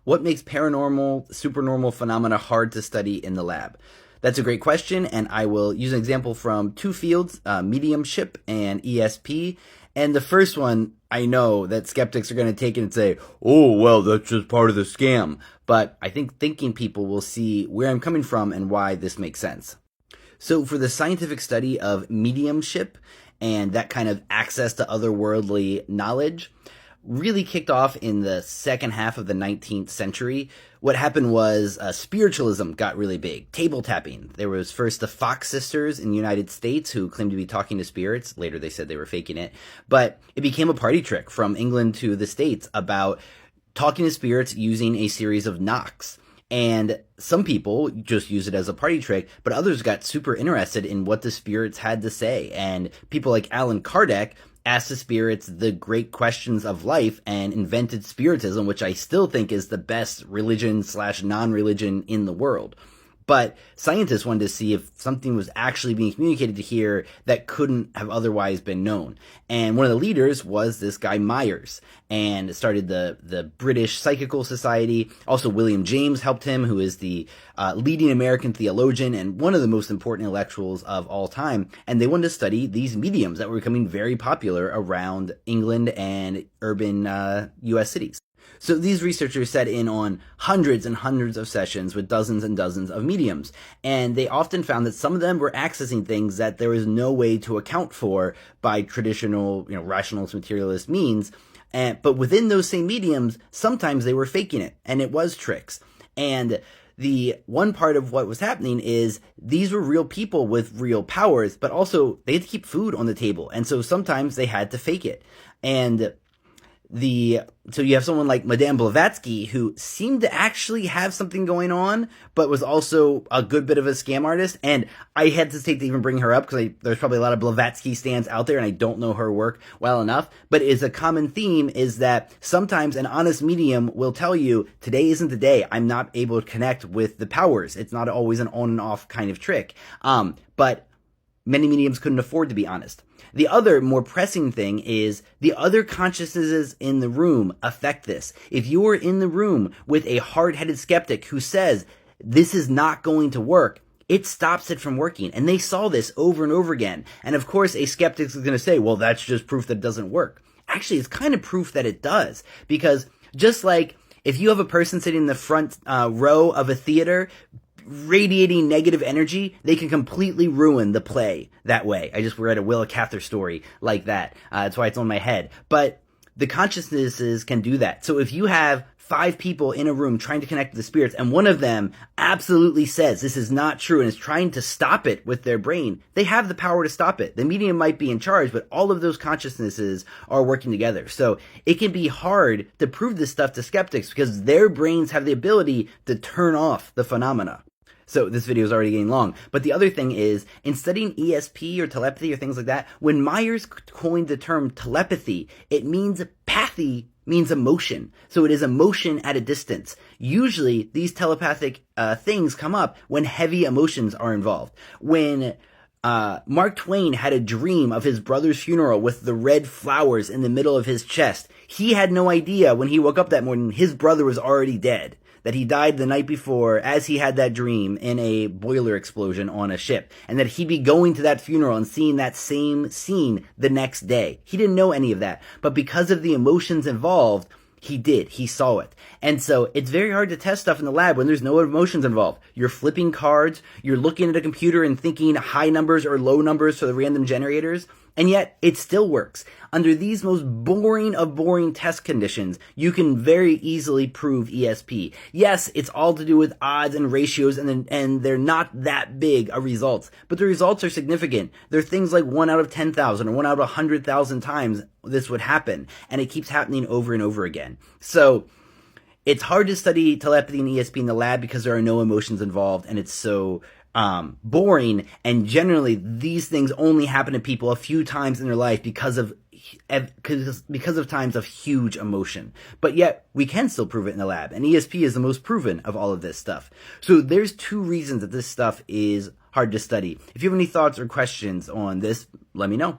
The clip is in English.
What makes paranormal, supernormal phenomena hard to study in the lab? That's a great question, and I will use an example from two fields, mediumship and ESP. And the first one, I know that skeptics are going to take it and say, oh, well, that's just part of the scam. But I think thinking people will see where I'm coming from and why this makes sense. So for the scientific study of mediumship and that kind of access to otherworldly knowledge, really kicked off in the second half of the 19th century. What happened was spiritualism got really big. Table tapping. There was first the Fox sisters in the United States who claimed to be talking to spirits. Later they said they were faking it. But it became a party trick from England to the States about talking to spirits using a series of knocks. And some people just use it as a party trick, but others got super interested in what the spirits had to say. And people like Allan Kardec asked the spirits the great questions of life and invented spiritism, which I still think is the best religion / non-religion in the world. But scientists wanted to see if something was actually being communicated to here that couldn't have otherwise been known. And one of the leaders was this guy Myers, and started the British Psychical Society. Also, William James helped him, who is the leading American theologian and one of the most important intellectuals of all time. And they wanted to study these mediums that were becoming very popular around England and urban U.S. cities. So these researchers set in on hundreds and hundreds of sessions with dozens and dozens of mediums, and they often found that some of them were accessing things that there was no way to account for by traditional, rationalist materialist means. But within those same mediums, sometimes they were faking it, and it was tricks. And the one part of what was happening is these were real people with real powers, but also they had to keep food on the table, and so sometimes they had to fake it. And so you have someone like Madame Blavatsky, who seemed to actually have something going on, but was also a good bit of a scam artist. And I hesitate to even bring her up because there's probably a lot of Blavatsky stands out there and I don't know her work well enough. But it's a common theme is that sometimes an honest medium will tell you, today isn't the day. I'm not able to connect with the powers. It's not always an on and off kind of trick. But many mediums couldn't afford to be honest. The other more pressing thing is the other consciousnesses in the room affect this. If you are in the room with a hard-headed skeptic who says, this is not going to work, it stops it from working. And they saw this over and over again. And of course, a skeptic is going to say, well, that's just proof that it doesn't work. Actually, it's kind of proof that it does. Because just like if you have a person sitting in the front row of a theater radiating negative energy, they can completely ruin the play that way. I just read a Willa Cather story like that. That's why it's on my head. But the consciousnesses can do that. So if you have 5 people in a room trying to connect to the spirits, and one of them absolutely says this is not true and is trying to stop it with their brain, they have the power to stop it. The medium might be in charge, but all of those consciousnesses are working together. So it can be hard to prove this stuff to skeptics because their brains have the ability to turn off the phenomena. So this video is already getting long. But the other thing is, in studying ESP or telepathy or things like that, when Myers coined the term telepathy, it means pathy means emotion. So it is emotion at a distance. Usually, these telepathic things come up when heavy emotions are involved. When Mark Twain had a dream of his brother's funeral with the red flowers in the middle of his chest, he had no idea when he woke up that morning his brother was already dead. That he died the night before as he had that dream in a boiler explosion on a ship, and that he'd be going to that funeral and seeing that same scene the next day. He didn't know any of that, but because of the emotions involved, he did. He saw it. And so it's very hard to test stuff in the lab when there's no emotions involved. You're flipping cards, you're looking at a computer and thinking high numbers or low numbers for the random generators, and yet it still works. Under these most boring of boring test conditions, you can very easily prove ESP. Yes, it's all to do with odds and ratios, and they're not that big a results, but the results are significant. They're things like 1 out of 10,000 or 1 out of 100,000 times this would happen, and it keeps happening over and over again. So it's hard to study telepathy and ESP in the lab because there are no emotions involved, and it's so boring, and generally these things only happen to people a few times in their life because of times of huge emotion. But yet we can still prove it in the lab, and ESP is the most proven of all of this stuff. So there's 2 reasons that this stuff is hard to study. If you have any thoughts or questions on this, let me know.